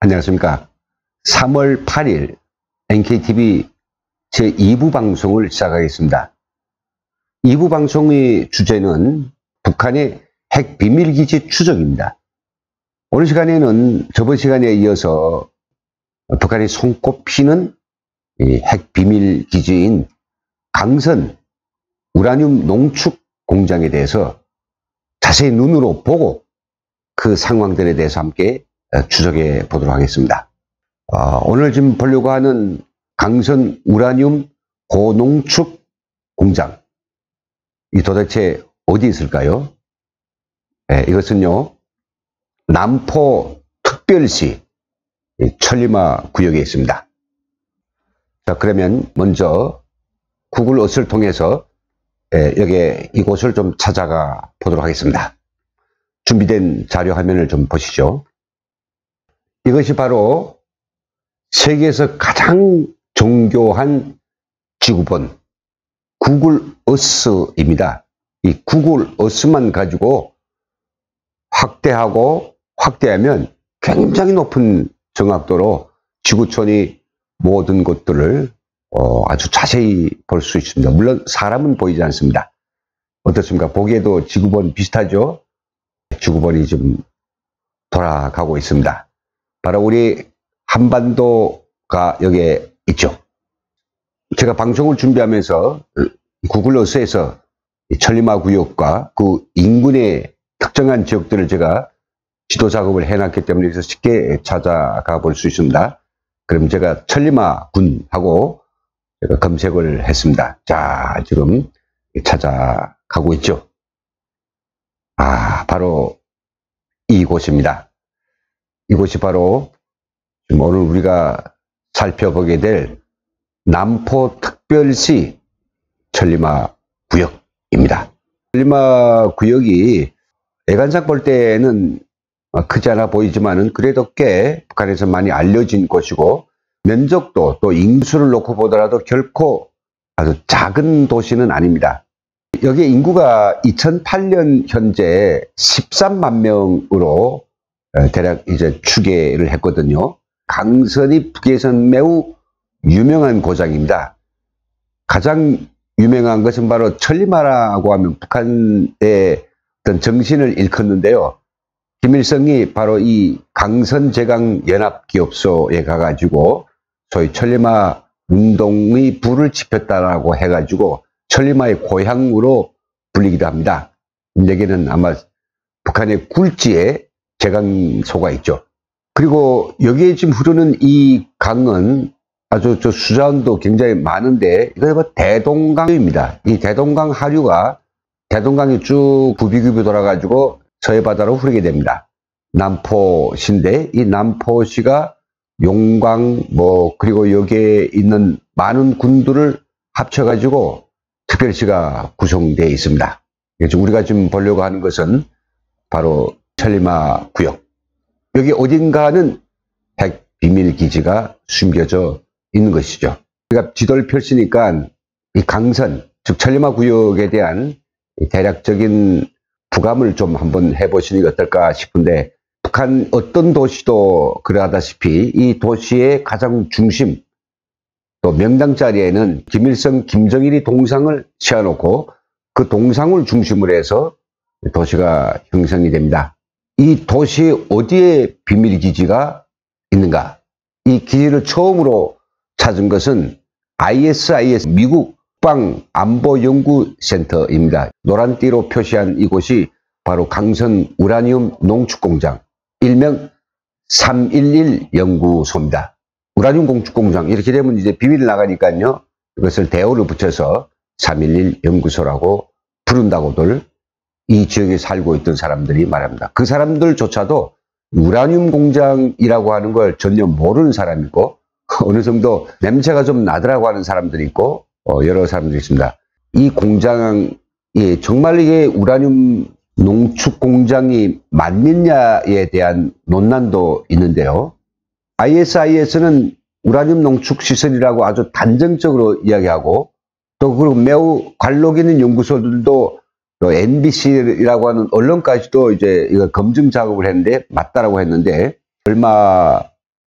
안녕하십니까. 3월 8일 NKTV 제2부 방송을 시작하겠습니다. 2부 방송의 주제는 북한의 핵 비밀기지 추적입니다. 오늘 시간에는 저번 시간에 이어서 북한이 손꼽히는 핵 비밀기지인 강선 우라늄 농축 공장에 대해서 자세히 눈으로 보고 그 상황들에 대해서 함께 추적해 보도록 하겠습니다. 오늘 지금 보려고 하는 강선 우라늄 고농축 공장, 이 도대체 어디 있을까요? 이것은요, 남포 특별시 천리마 구역에 있습니다. 자, 그러면 먼저 구글 어스를 통해서 여기 이곳을 좀 찾아가 보도록 하겠습니다. 준비된 자료 화면을 좀 보시죠. 이것이 바로 세계에서 가장 정교한 지구본 구글 어스입니다. 이 구글 어스만 가지고 확대하면 굉장히 높은 정확도로 지구촌이 모든 것들을 아주 자세히 볼 수 있습니다. 물론 사람은 보이지 않습니다. 어떻습니까? 보기에도 지구본 비슷하죠? 지구본이 좀 돌아가고 있습니다. 바로 우리 한반도가 여기에 있죠. 제가 방송을 준비하면서 구글 어스에서 천리마 구역과 그 인근의 특정한 지역들을 제가 지도 작업을 해놨기 때문에 여기서 쉽게 찾아가 볼 수 있습니다. 그럼 제가 천리마 군하고 제가 검색을 했습니다. 자, 지금 찾아가고 있죠. 바로 이곳입니다. 이곳이 바로 지금 오늘 우리가 살펴보게 될 남포 특별시 천리마 구역입니다. 천리마 구역이 애간장 볼 때는 크지 않아 보이지만은 그래도 꽤 북한에서 많이 알려진 곳이고, 면적도 또 인구수를 놓고 보더라도 결코 아주 작은 도시는 아닙니다. 여기 인구가 2008년 현재 13만 명으로 대략 이제 추계를 했거든요. 강선이 북에서는 매우 유명한 고장입니다. 가장 유명한 것은 바로 천리마라고 하면 북한의 어떤 정신을 일컫는데요. 김일성이 바로 이 강선제강연합기업소에 가가지고 소위 천리마 운동의 불을 지폈다라고 해가지고 천리마의 고향으로 불리기도 합니다. 여기는 아마 북한의 굴지에 제강소가 있죠. 그리고 여기에 지금 흐르는 이 강은 아주 수자원도 굉장히 많은데, 이거 뭐 대동강입니다. 이 대동강 하류가 대동강이 쭉 굽이굽이 돌아가지고 서해바다로 흐르게 됩니다. 남포시인데, 이 남포시가 용광 그리고 여기에 있는 많은 군들을 합쳐가지고 특별시가 구성되어 있습니다. 그래서 우리가 지금 보려고 하는 것은 바로 천리마 구역. 여기 어딘가는 핵 비밀기지가 숨겨져 있는 것이죠. 우리가 지도를 펼치니까 이 강선, 즉 천리마 구역에 대한 대략적인 부감을 좀 한번 해보시는 게 어떨까 싶은데, 북한 어떤 도시도 그러하다시피 이 도시의 가장 중심, 또 명당 자리에는 김일성, 김정일이 동상을 세워놓고 그 동상을 중심으로 해서 도시가 형성이 됩니다. 이 도시 어디에 비밀기지가 있는가? 이 기지를 처음으로 찾은 것은 ISIS 미국 국방안보연구센터입니다. 노란띠로 표시한 이곳이 바로 강선 우라늄 농축공장, 일명 311 연구소입니다. 우라늄 공축공장, 이렇게 되면 이제 비밀이 나가니까요, 이것을 대호를 붙여서 311 연구소라고 부른다고들 이 지역에 살고 있던 사람들이 말합니다. 그 사람들조차도 우라늄 공장이라고 하는 걸 전혀 모르는 사람이고, 어느 정도 냄새가 좀 나더라고 하는 사람들이 있고, 여러 사람들이 있습니다. 이 공장이 정말 이게 우라늄 농축 공장이 맞느냐에 대한 논란도 있는데요. ISIS는 우라늄 농축 시설이라고 아주 단정적으로 이야기하고, 또 그리고 매우 관록 있는 연구소들도 또 NBC라고 하는 언론까지도 이제 이거 검증 작업을 했는데 맞다라고 했는데, 얼마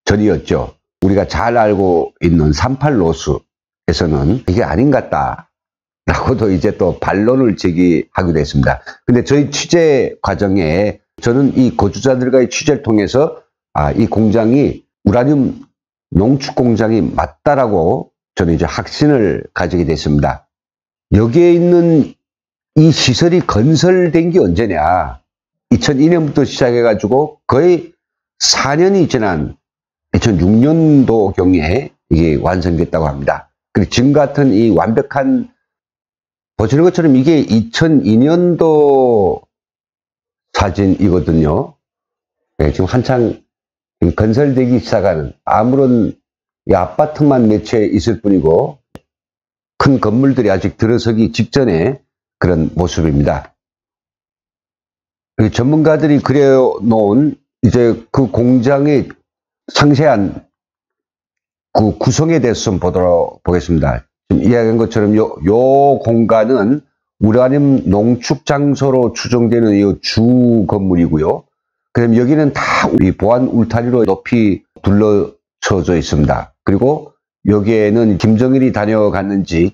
전이었죠. 우리가 잘 알고 있는 38 노스에서는 이게 아닌 것 같다 라고도 이제 또 반론을 제기하기도 했습니다. 근데 저희 취재 과정에 저는 이 거주자들과의 취재를 통해서 이 공장이 우라늄 농축 공장이 맞다라고 저는 이제 확신을 가지게 됐습니다. 여기에 있는 이 시설이 건설된 게 언제냐? 2002년부터 시작해가지고 거의 4년이 지난 2006년도경에 이게 완성됐다고 합니다. 그리고 지금 같은 이 완벽한, 보시는 것처럼 이게 2002년도 사진이거든요. 네, 지금 한창 건설되기 시작하는, 아무런 아파트만 몇 채 있을 뿐이고 큰 건물들이 아직 들어서기 직전의 그런 모습입니다. 전문가들이 그려놓은 이제 그 공장의 상세한 그 구성에 대해서 좀 보겠습니다. 지금 이야기한 것처럼 요 공간은 우라늄 농축 장소로 추정되는 이 주 건물이고요. 그럼 여기는 다 우리 보안 울타리로 높이 둘러쳐져 있습니다. 그리고 여기에는 김정일이 다녀갔는지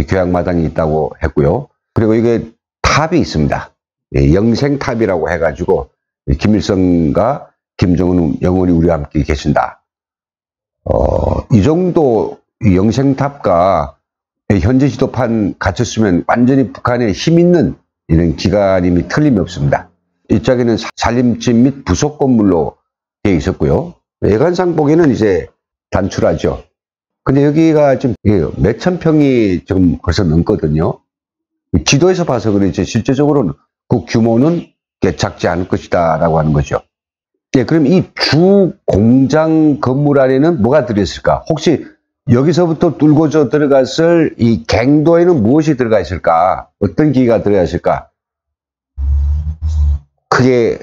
교양마당이 있다고 했고요. 그리고 이게 탑이 있습니다. 영생탑이라고 해가지고 김일성과 김정은 영원히 우리와 함께 계신다. 이 정도 영생탑과 현재 지도판 갖췄으면 완전히 북한에 힘 있는 이런 기관임이 틀림없습니다. 이쪽에는 살림집 및 부속 건물로 되어 있었고요. 외관상 보기에는 이제 단출하죠. 근데 여기가 지금 몇천 평이 좀 벌써 넘거든요. 지도에서 봐서 그렇지 실제적으로는 그 규모는 작지 않을 것이다 라고 하는 거죠. 예, 그럼 이 주 공장 건물 안에는 뭐가 들어있을까? 혹시 여기서부터 뚫고져 들어갔을 이 갱도에는 무엇이 들어가 있을까? 어떤 기계가 들어가 있을까? 크게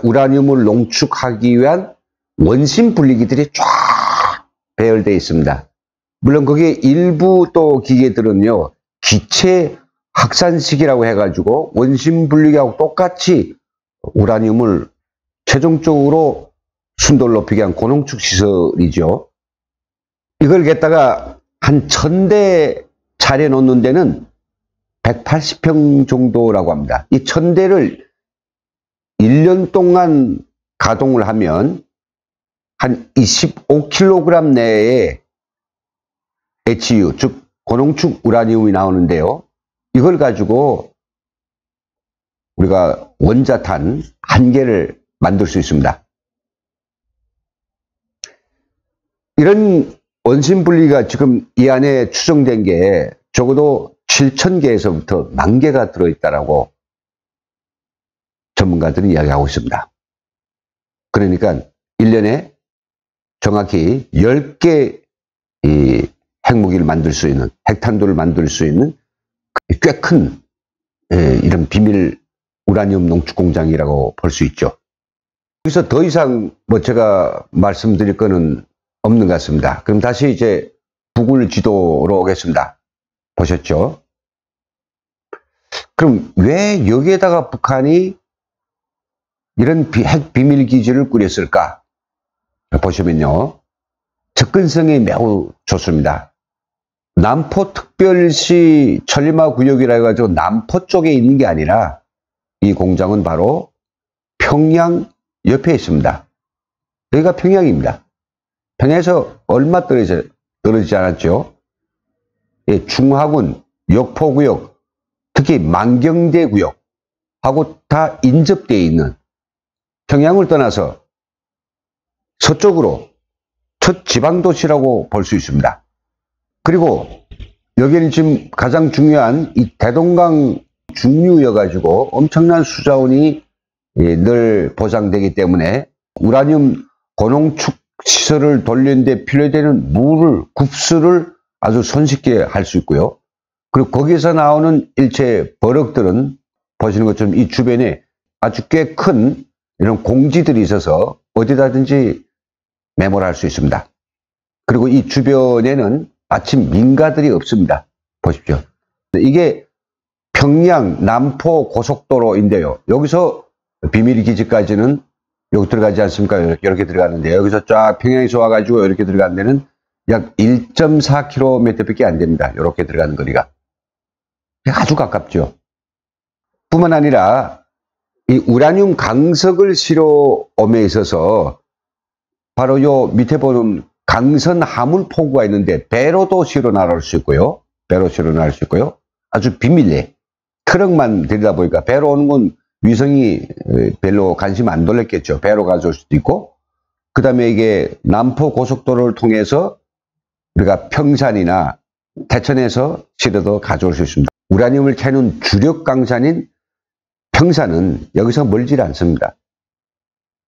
우라늄을 농축하기 위한 원심 분리기들이 쫙 배열되어 있습니다. 물론 거기에 일부 또 기계들은요, 기체 확산식이라고 해가지고 원심 분리기하고 똑같이 우라늄을 최종적으로 순도를 높이기 위한 고농축 시설이죠. 이걸 갖다가 한 1000대 차려 놓는 데는 180평 정도라고 합니다. 이 1000대를 1년 동안 가동을 하면 한 25kg 내에 HU, 즉 고농축 우라늄이 나오는데요. 이걸 가지고 우리가 원자탄 1개를 만들 수 있습니다. 이런 원심 분리가 지금 이 안에 추정된 게 적어도 7000개에서부터 10,000개가 들어있다라고 전문가들은 이야기하고 있습니다. 그러니까 1년에 정확히 10개 이 핵무기를 만들 수 있는, 핵탄두를 만들 수 있는 꽤 큰 이런 비밀 우라늄 농축 공장이라고 볼 수 있죠. 여기서 더 이상 뭐 제가 말씀드릴 거는 없는 것 같습니다. 그럼 다시 이제 북을 지도로 오겠습니다. 보셨죠? 그럼 왜 여기에다가 북한이 이런 핵 비밀 기지를 꾸렸을까? 보시면요, 접근성이 매우 좋습니다. 남포특별시 천리마 구역이라 해가지고 남포 쪽에 있는 게 아니라 이 공장은 바로 평양 옆에 있습니다. 여기가 평양입니다. 평양에서 얼마 떨어지지 않았죠? 예, 중화군, 역포구역, 특히 만경대 구역하고 다 인접되어 있는, 평양을 떠나서 서쪽으로 첫 지방도시라고 볼 수 있습니다. 그리고 여기는 지금 가장 중요한 이 대동강 중류여가지고 엄청난 수자원이 늘 보장되기 때문에 우라늄 고농축 시설을 돌리는 데 필요되는 물을, 굽수를 아주 손쉽게 할 수 있고요. 그리고 거기에서 나오는 일체 버럭들은 보시는 것처럼 이 주변에 아주 꽤 큰 이런 공지들이 있어서 어디다든지 매몰 할 수 있습니다. 그리고 이 주변에는 마침 민가들이 없습니다. 보십시오. 이게 평양 남포 고속도로인데요. 여기서 비밀기지까지는 여기 들어가지 않습니까? 이렇게 들어가는데, 여기서 쫙 평양에서 와가지고 이렇게 들어가는 데는 약 1.4km 밖에 안 됩니다. 이렇게 들어가는 거리가. 아주 가깝죠. 뿐만 아니라 이 우라늄 강석을 실어옴에 있어서 바로 요 밑에 보는 강선 하물 포구가 있는데 배로도 실어 나갈 수 있고요. 배로 실어 나갈 수 있고요. 아주 비밀리에 트럭만 들이다 보니까 배로 오는 건 위성이 별로 관심 안 돌렸겠죠. 배로 가져올 수도 있고, 그 다음에 이게 남포 고속도로를 통해서 우리가 평산이나 태천에서 실어도 가져올 수 있습니다. 우라늄을 캐는 주력 강산인 평산은 여기서 멀지 않습니다.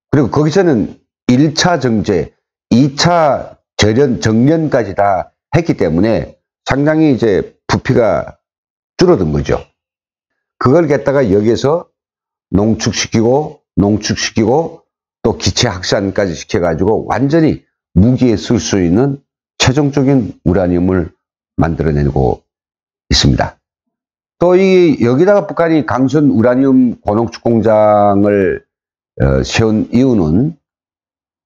그리고 거기서는 1차 정제, 2차 정련까지 다 했기 때문에 상당히 이제 부피가 줄어든 거죠. 그걸 갖다가 여기서 농축시키고 또 기체 확산까지 시켜가지고 완전히 무기에 쓸 수 있는 최종적인 우라늄을 만들어내고 있습니다. 또 여기다가 북한이 강선 우라늄 고농축 공장을 세운 이유는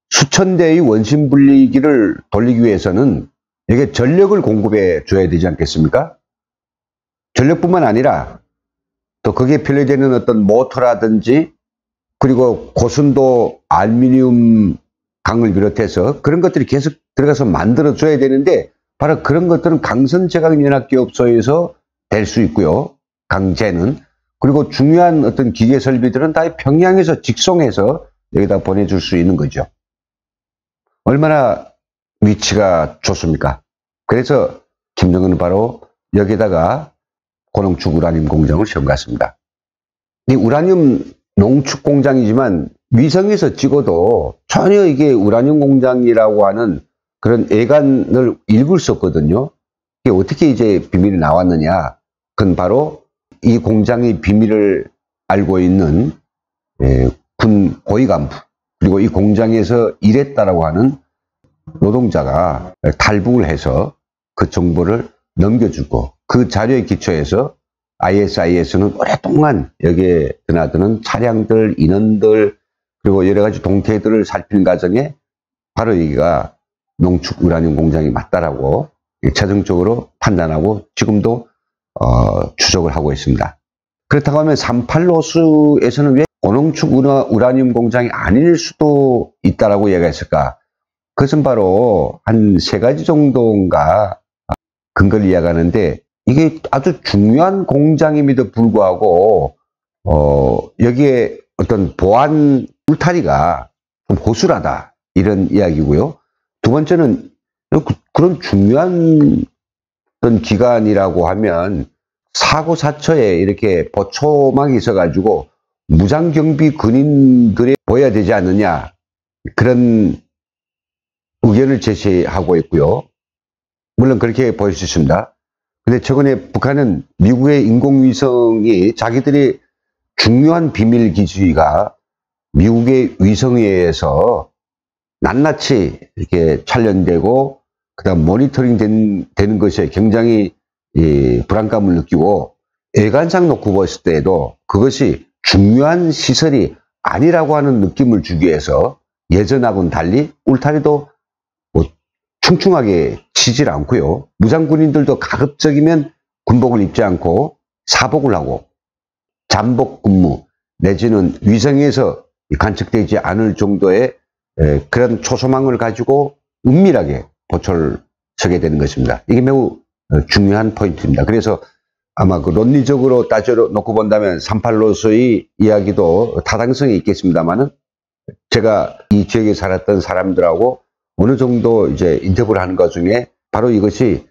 수천 대의 원심 분리기를 돌리기 위해서는 이게 전력을 공급해 줘야 되지 않겠습니까? 전력뿐만 아니라 또 거기에 필요되는 어떤 모터라든지 그리고 고순도 알루미늄 강을 비롯해서 그런 것들이 계속 들어가서 만들어 줘야 되는데 바로 그런 것들은 강선제강연합기업소에서 될 수 있고요. 강제는. 그리고 중요한 어떤 기계 설비들은 다 평양에서 직송해서 여기다 보내줄 수 있는 거죠. 얼마나 위치가 좋습니까? 그래서 김정은은 바로 여기다가 고농축 우라늄 공장을 세운 것 같습니다. 이 우라늄 농축 공장이지만 위성에서 찍어도 전혀 이게 우라늄 공장이라고 하는 그런 애관을 읽을 수 없거든요. 이게 어떻게 이제 비밀이 나왔느냐? 그건 바로 이 공장의 비밀을 알고 있는 군 고위 간부 그리고 이 공장에서 일했다라고 하는 노동자가 탈북을 해서 그 정보를 넘겨주고 그 자료에 기초해서 ISIS는 오랫동안 여기에 드나드는 차량들, 인원들 그리고 여러 가지 동태들을 살피는 과정에 바로 여기가 농축 우라늄 공장이 맞다라고 최종적으로 판단하고 지금도 추적을 하고 있습니다. 그렇다고 하면 38로스에서는 왜 고농축 우라늄 공장이 아닐 수도 있다라고 얘기했을까? 그것은 바로 한 3가지 정도인가 근거를 이야기하는데 이게 아주 중요한 공장임에도 불구하고 여기에 어떤 보안 울타리가 좀 고수라다 이런 이야기고요. 두 번째는 그런 중요한 어떤 기관이라고 하면 사고 사처에 이렇게 보초막이 있어가지고 무장경비 군인들이 보여야 되지 않느냐 그런 의견을 제시하고 있고요. 물론 그렇게 보일 수 있습니다. 근데 최근에 북한은 미국의 인공위성이 자기들이 중요한 비밀 기지가 미국의 위성에 의해서 낱낱이 이렇게 촬영되고 그다음 모니터링 되는 것에 굉장히 불안감을 느끼고 애관상 놓고 봤을 때에도 그것이 중요한 시설이 아니라고 하는 느낌을 주기 위해서 예전하고는 달리 울타리도 충충하게 치질 않고요. 무장군인들도 가급적이면 군복을 입지 않고 사복을 하고 잠복 근무 내지는 위성에서 관측되지 않을 정도의 그런 초소망을 가지고 은밀하게 보초를 서게 되는 것입니다. 이게 매우 중요한 포인트입니다. 그래서 아마 그 논리적으로 따져 놓고 본다면 38로스의 이야기도 타당성이 있겠습니다만은 제가 이 지역에 살았던 사람들하고 어느 정도 이제 인터뷰를 하는 것 중에 바로 이것이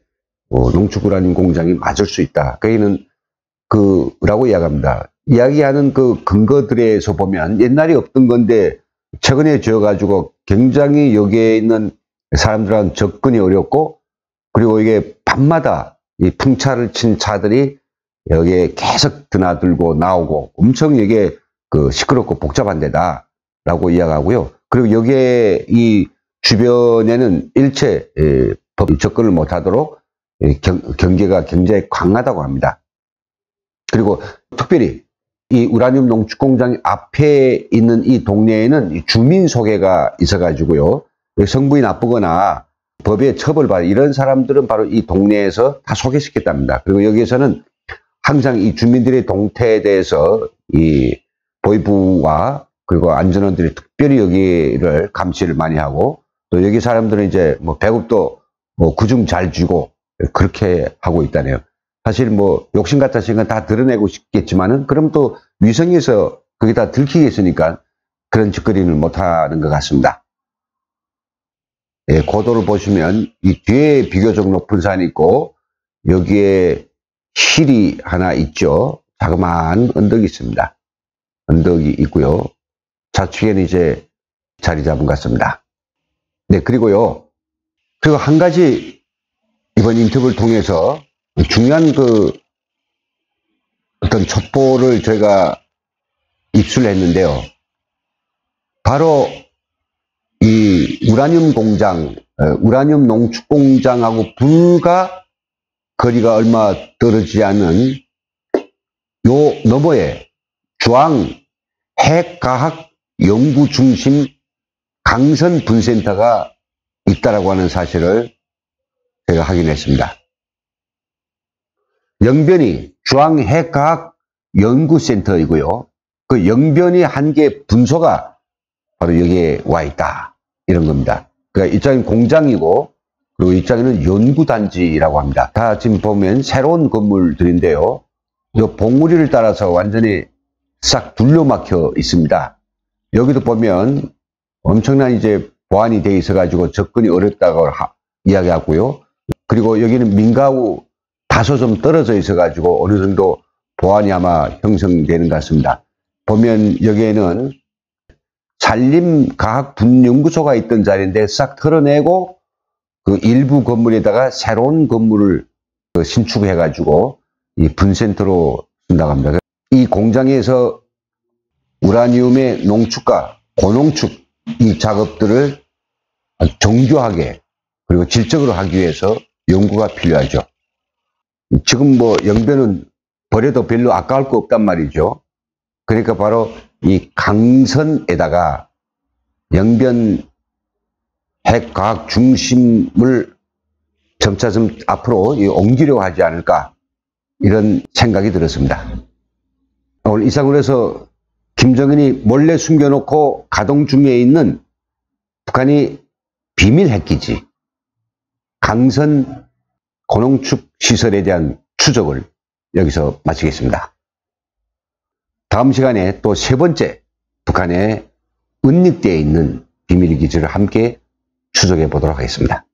농축 우라늄 공장이 맞을 수 있다. 그이는 라고 이야기합니다. 이야기하는 그 근거들에서 보면 옛날에 없던 건데 최근에 지어가지고 굉장히 여기에 있는 사람들은 접근이 어렵고 그리고 이게 밤마다 이 풍차를 친 차들이 여기에 계속 드나들고 나오고 엄청 이게 시끄럽고 복잡한 데다라고 이야기하고요. 그리고 여기에 이 주변에는 일체 접근을 못하도록 경계가 굉장히 강하다고 합니다. 그리고 특별히 이 우라늄 농축 공장 앞에 있는 이 동네에는 주민 소개가 있어가지고요. 성분이 나쁘거나 법에 처벌받은 이런 사람들은 바로 이 동네에서 다 소개시켰답니다. 그리고 여기에서는 항상 이 주민들의 동태에 대해서 이 보이부와 그리고 안전원들이 특별히 여기를 감시를 많이 하고, 또 여기 사람들은 이제 뭐 배급도 뭐 그중 잘 주고 그렇게 하고 있다네요. 사실 뭐 욕심 같아신 건 다 드러내고 싶겠지만은, 그럼 또 위성에서 그게 다 들키겠으니까 그런 짓거리는 못하는 것 같습니다. 예, 고도를 보시면 이 뒤에 비교적 높은 산이 있고, 여기에 힐이 하나 있죠. 자그마한 언덕이 있습니다. 언덕이 있고요. 좌측에는 이제 자리 잡은 것 같습니다. 네, 그리고 한 가지 이번 인터뷰를 통해서 중요한 어떤 첩보를 저희가 입수를 했는데요. 바로 이 우라늄 공장, 우라늄 농축 공장하고 불과 거리가 얼마 떨어지지 않은 요 너머에 주황 핵과학연구중심 강선분센터가 있다라고 하는 사실을 제가 확인했습니다. 영변이 주황핵과학연구센터이고요. 그 영변이 한 개 분소가 바로 여기에 와 있다, 이런 겁니다. 그러니까 이쪽은 공장이고, 그리고 이쪽에는 연구단지라고 합니다. 다 지금 보면 새로운 건물들인데요. 이 봉우리를 따라서 완전히 싹 둘러막혀 있습니다. 여기도 보면 엄청난 이제 보안이 돼 있어가지고 접근이 어렵다고 이야기하고요. 그리고 여기는 민가우 다소 좀 떨어져 있어가지고 어느 정도 보안이 아마 형성되는 것 같습니다. 보면 여기에는 산림과학분연구소가 있던 자리인데 싹 털어내고 그 일부 건물에다가 새로운 건물을 신축해가지고 이 분센터로 쓴다고 합니다. 이 공장에서 우라늄의 농축과 고농축 이 작업들을 정교하게 그리고 질적으로 하기 위해서 연구가 필요하죠. 지금 뭐 영변은 버려도 별로 아까울 거 없단 말이죠. 그러니까 바로 이 강선에다가 영변 핵과학 중심을 점차점 앞으로 옮기려고 하지 않을까, 이런 생각이 들었습니다. 오늘 이상으로 해서 김정은이 몰래 숨겨놓고 가동 중에 있는 북한이 비밀 핵기지 강선 고농축 시설에 대한 추적을 여기서 마치겠습니다. 다음 시간에 또 세 번째 북한에 은닉되어 있는 비밀 기지를 함께 추적해 보도록 하겠습니다.